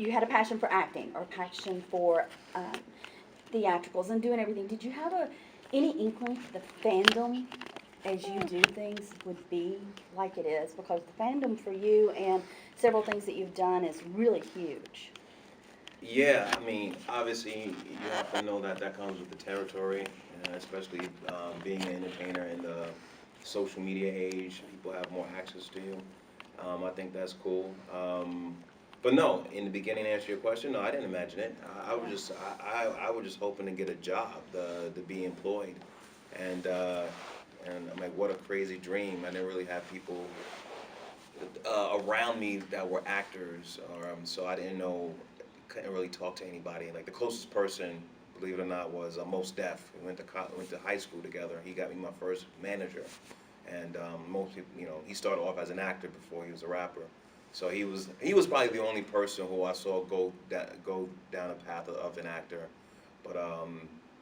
you had a passion for acting or passion for theatricals and doing everything. Did you have any inkling the fandom as you do things would be like it is? Because the fandom for you and several things that you've done is really huge. Yeah, I mean, obviously, you have to know that that comes with the territory, especially being an entertainer in the social media age. People have more access to you. I think that's cool. But no, in the beginning, to answer your question, no, I didn't imagine it. I was just hoping to get a job, to be employed, and uh, and I'm like, what a crazy dream. I didn't really have people around me that were actors, so I didn't know, couldn't really talk to anybody. Like the closest person, believe it or not, was Most Def. We went to high school together. He got me my first manager, and most people, he started off as an actor before he was a rapper. So he was probably the only person who I saw go down a path of an actor. But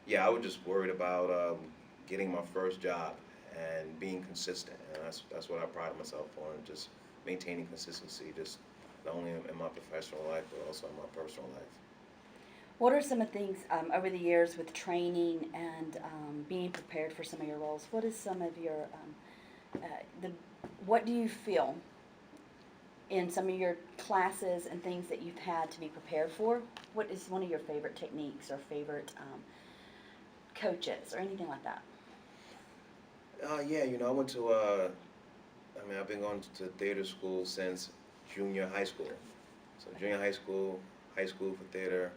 yeah, I was just worried about getting my first job and being consistent, and that's what I pride myself on, just maintaining consistency, just not only in my professional life but also in my personal life. What are some of the things over the years with training and being prepared for some of your roles? What is some of your the what do you feel in some of your classes and things that you've had to be prepared for? What is one of your favorite techniques or favorite coaches or anything like that? Yeah, I went to, I mean, I've been going to theater school since junior high school. So junior high school for theater,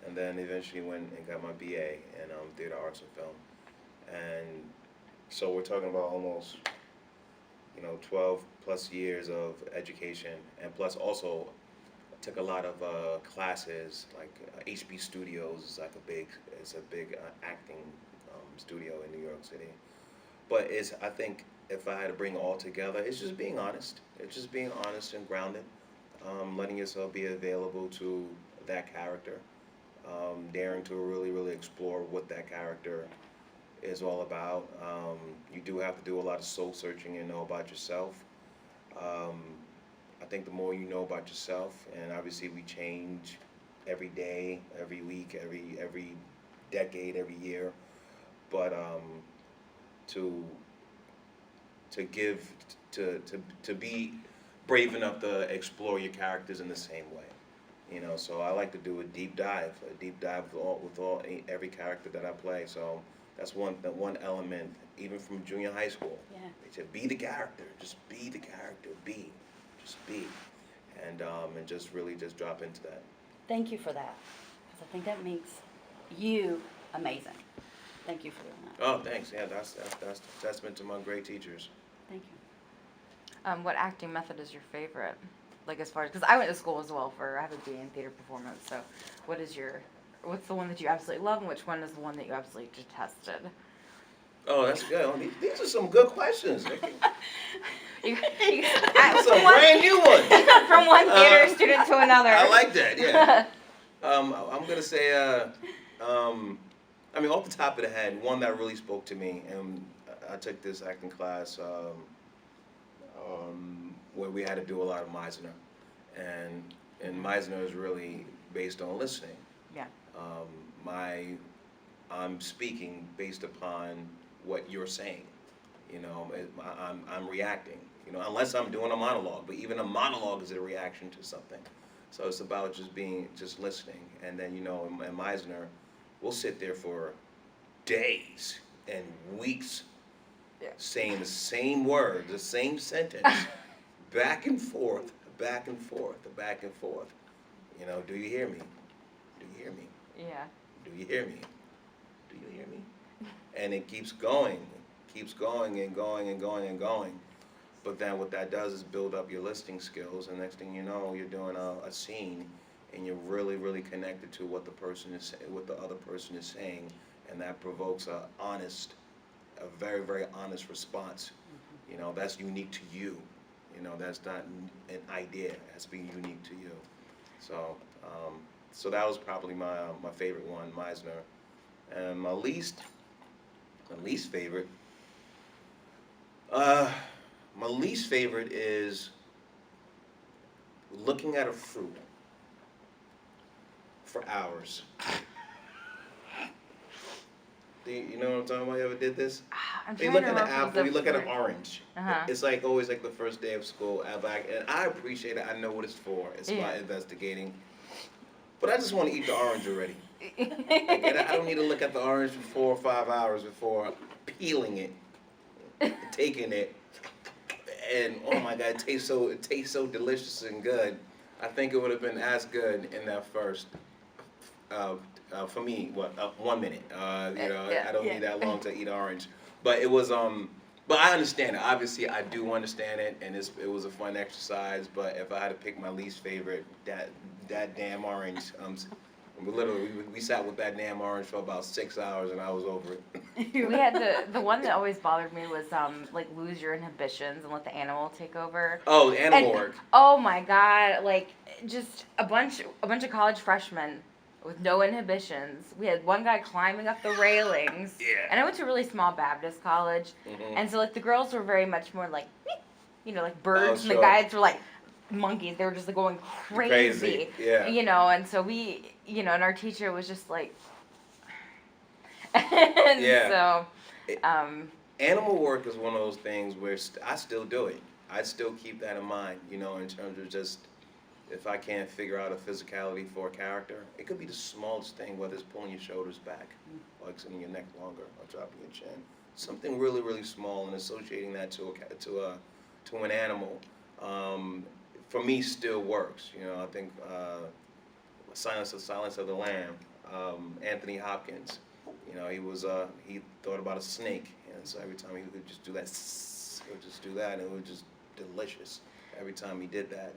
and then eventually went and got my BA in theater arts and film. And so we're talking about almost, 12 plus years of education, and plus also took a lot of classes, like HB Studios is like it's a big acting studio in New York City. But I think if I had to bring it all together, it's just being honest. It's just being honest and grounded, letting yourself be available to that character, daring to really, really explore what that character is all about. You do have to do a lot of soul searching and know about yourself. Um, I think the more you know about yourself, and obviously we change every day, every week, every decade, every year, but to to give to be brave enough to explore your characters in the same way. So I like to do a deep dive with every character that I play. So that's one element, even from junior high school. Yeah. To be the character, just be the character, just be, and just really just drop into that. Thank you for that, because I think that makes you amazing. Thank you for doing that. Oh, thanks. Yeah, that's a testament to my great teachers. Thank you. What acting method is your favorite? Like as far as, because I went to school as well I have a BA in theater performance. So, what's the one that you absolutely love, and which one is the one that you absolutely detested? Oh, that's good. Oh, these are some good questions. That's a brand new one. From one theater student to another. I like that. Yeah. I'm gonna say, I mean, off the top of the head, one that really spoke to me, and I took this acting class where we had to do a lot of Meisner, and Meisner is really based on listening. Yeah. I'm speaking based upon what you're saying. I'm reacting. Unless I'm doing a monologue, but even a monologue is a reaction to something. So it's about just listening, and then in Meisner, we'll sit there for days and weeks, saying the same word, the same sentence, back and forth, back and forth, back and forth. Do you hear me? Do you hear me? Yeah. Do you hear me? Do you hear me? And it keeps going and going and going and going. But then what that does is build up your listening skills, and next thing you know, you're doing a scene, and you're really, really connected to what the other person is saying, and that provokes a very, very honest response. That's unique to you. That's not an idea. It has to be unique to you. So that was probably my favorite one, Meisner. And my least favorite. My least favorite is looking at a fruit for hours. You know what I'm talking about? You ever did this? I'm You trying look to at an remember if it apple, was you look at an fruit. orange. Uh-huh. It's like always like the first day of school. And I appreciate it. I know what it's for. It's Yeah. about investigating. But I just want to eat the orange already. Like, I don't need to look at the orange for 4 or 5 hours before peeling it, taking it, and oh my God, it tastes so delicious and good. I think it would have been as good in that first. For me, 1 minute. I don't Yeah. need that long to eat orange. But it was But I understand it. Obviously, I do understand it, and it was a fun exercise. But if I had to pick my least favorite, that damn orange. Literally, we sat with that damn orange for about 6 hours, and I was over it. We had the one that always bothered me was like lose your inhibitions and let the animal take over. Oh, the animal And- work. Oh my God! Like just a bunch of college freshmen with no inhibitions. We had one guy climbing up the railings. Yeah. And I went to a really small Baptist college, Mhm. and so like the girls were very much more like, like birds, and the sure. guys were like monkeys. They were just like going crazy. Yeah. And so we, and our teacher was just like, and Yeah. so, Animal work is one of those things where I still do it. I still keep that in mind, in terms of just if I can't figure out a physicality for a character. It could be the smallest thing, whether it's pulling your shoulders back, or extending your neck longer, or dropping your chin. Something really, really small, and associating that to an animal, for me, still works. I think Silence of the Lamb, Anthony Hopkins. He thought about a snake, and so every time he would just do that, he would just do that, and it was just delicious every time he did that.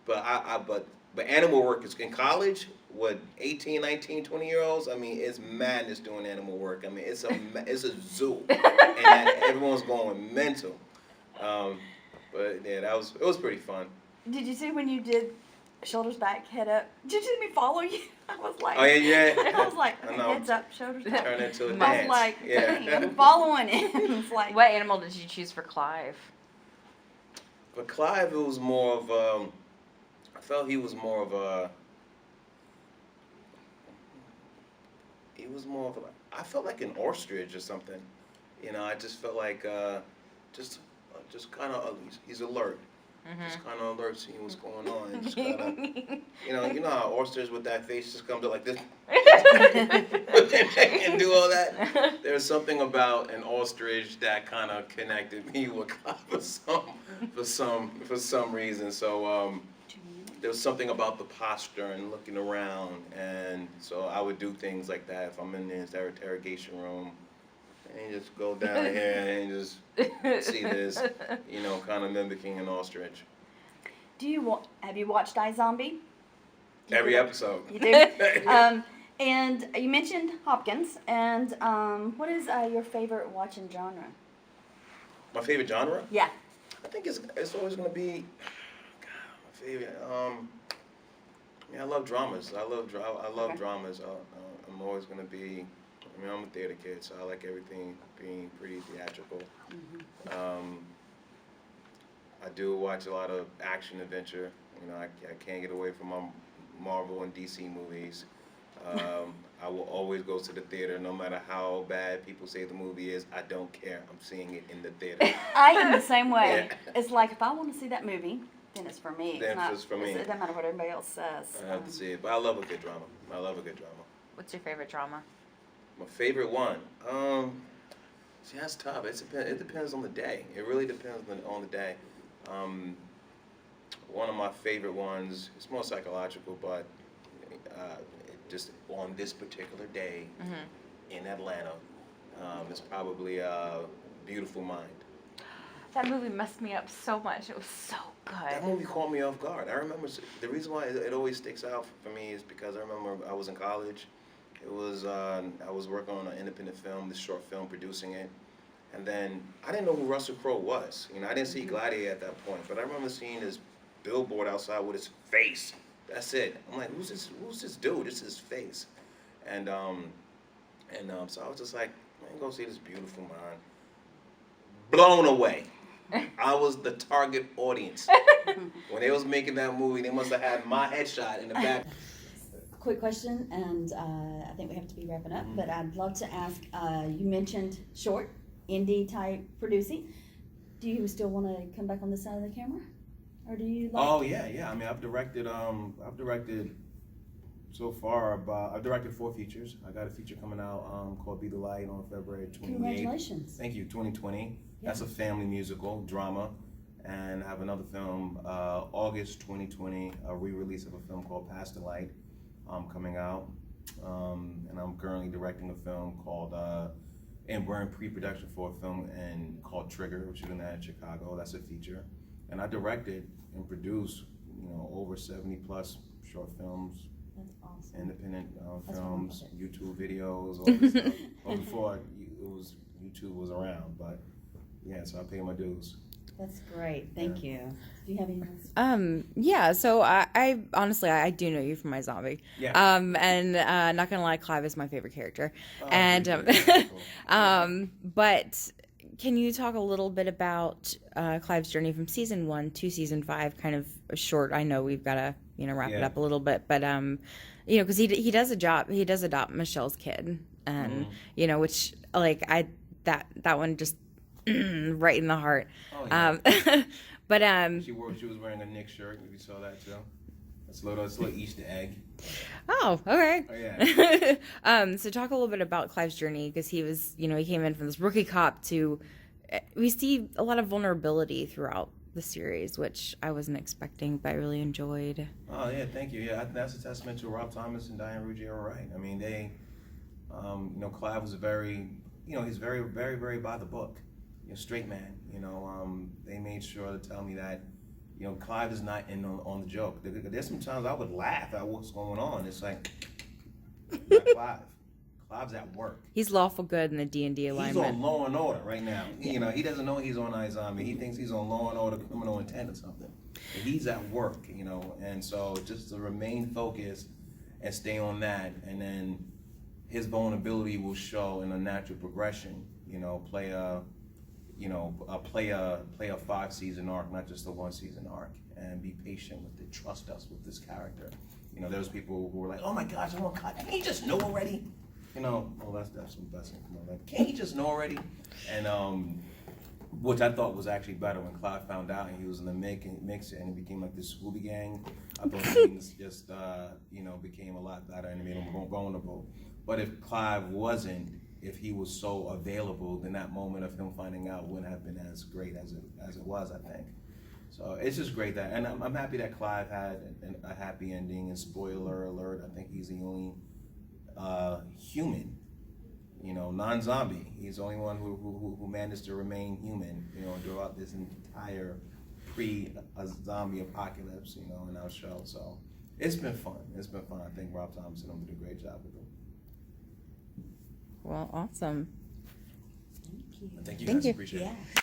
But animal work is in college with 18, 19, 20-year-olds. I mean, it's madness doing animal work. I mean, it's a zoo, and everyone's going mental. But yeah, it was pretty fun. Did you see when you did shoulders back, head up? Did you see me follow you? I was like, Oh yeah. I was like, I know. heads up, shoulders back. Turn into a I dance. I was like, Yeah. I'm following it. It's like, what animal did you choose for Clive? But Clive, it was more of I felt he was more of a. He was more of I felt like an ostrich or something. I just felt like just kind of he's alert. Just kind of alert, seeing what's going on. And just kind of, you know how oysters with that face just comes up like this and do all that. There's something about an ostrich that kind of connected me with Clive for some reason. So there was something about the posture and looking around, and so I would do things like that if I'm in the interrogation room. And you just go down here and just see this, kind of mimicking an ostrich. have you watched iZombie? Every episode. You do? And you mentioned Hopkins, and what is your favorite watching genre? My favorite genre? Yeah. I think it's always going to be, God, my favorite. I love dramas. I love Okay. dramas. I'm always going to be. I'm a theater kid, so I like everything being pretty theatrical. I do watch a lot of action adventure. I can't get away from my Marvel and DC movies. I will always go to the theater, no matter how bad people say the movie is. I don't care. I'm seeing it in the theater. I am the same way. Yeah. It's like if I want to see that movie, then it's for me. Then it's for me. It doesn't matter what everybody else says. I have to see it, but I love a good drama. What's your favorite drama? My favorite one. See, that's tough. It depends on the day. It really depends on the day. One of my favorite ones, it's more psychological, but just on this particular day in Atlanta, it's probably Beautiful Mind. That movie messed me up so much. It was so That good. movie caught me off guard. I remember the reason why it always sticks out for me is because I remember I was in college. It was I was working on an independent film, this short film, producing it, and then I didn't know who Russell Crowe was. I didn't see Gladiator at that point, but I remember seeing his billboard outside with his face. That's it. I'm like, who's this dude? It's his face, and so I was just like, man, go see this Beautiful Mind. Blown away. I was the target audience. When they was making that movie, they must have had my headshot in the back. quick question, and I think we have to be wrapping up, but I'd love to ask, you mentioned short, indie type producing. Do you still want to come back on this side of the camera? Or do you like... Oh, yeah. I mean, I've directed so far I've directed 4 features. I got a feature coming out called Be the Light on February 28th. Congratulations. Thank you, 2020. Yeah. That's a family musical, drama. And I have another film, August 2020, a re-release of a film called Past the Light coming out. And I'm currently directing a film called, and we're in pre-production for a film called Trigger, which is in Chicago. That's a feature. And I directed and produced, over 70 plus short films. That's awesome. Independent That's films, wonderful. YouTube videos, all this stuff. Well, before YouTube was around, but yeah, so I pay my dues. That's great. Thank you. Do you have anything else? Yeah, so I honestly, I do know you from my zombie. Yeah. And not gonna lie, Clive is my favorite character. Oh, And cool. but can you talk a little bit about Clive's journey from season 1 to season 5? Kind of short. I know we've got to wrap it up a little bit, but because he does adopt Michelle's kid, and which that one just right in the heart. Oh, yeah. But she was wearing a Nick shirt. If you saw that too. That's a little Easter egg. Oh, okay. Oh, yeah. So talk a little bit about Clive's journey, because he was, he came in from this rookie cop to, we see a lot of vulnerability throughout the series, which I wasn't expecting, but I really enjoyed. Oh, yeah, thank you. Yeah, that's a testament to Rob Thomas and Diane Ruggiero, right? I mean, they, Clive was he's very, very, very by the book. Straight man. They made sure to tell me that, Clive is not in on the joke. There's some times I would laugh at what's going on. It's like, not Clive. Clive's at work. He's lawful good in the D&D alignment. He's on Law and Order right now. He doesn't know he's on iZombie. He thinks he's on Law and Order Criminal Intent or something. But he's at work, and so just to remain focused and stay on that, and then his vulnerability will show in a natural progression. Play a 5-season arc, not just a 1-season arc, and be patient with it. Trust us with this character. There's people who were like, "Oh my gosh, I want cut. Can't he just know already?" That's some blessing. Can't he just know already? And which I thought was actually better when Clive found out and he was in the mix and it became like this Scooby Gang. I thought things just became a lot better and it made him more vulnerable. But if Clive wasn't, if he was so available, then that moment of him finding out wouldn't have been as great as it was, I think. So it's just great that, and I'm happy that Clive had a happy ending. And spoiler alert, I think he's the only human, non-zombie. He's the only one who managed to remain human, throughout this entire pre-zombie apocalypse, in our show. So it's been fun. I think Rob Thomas and him did a great job with it. Well, awesome. Thank you. Thank you guys. Appreciate it. Yeah.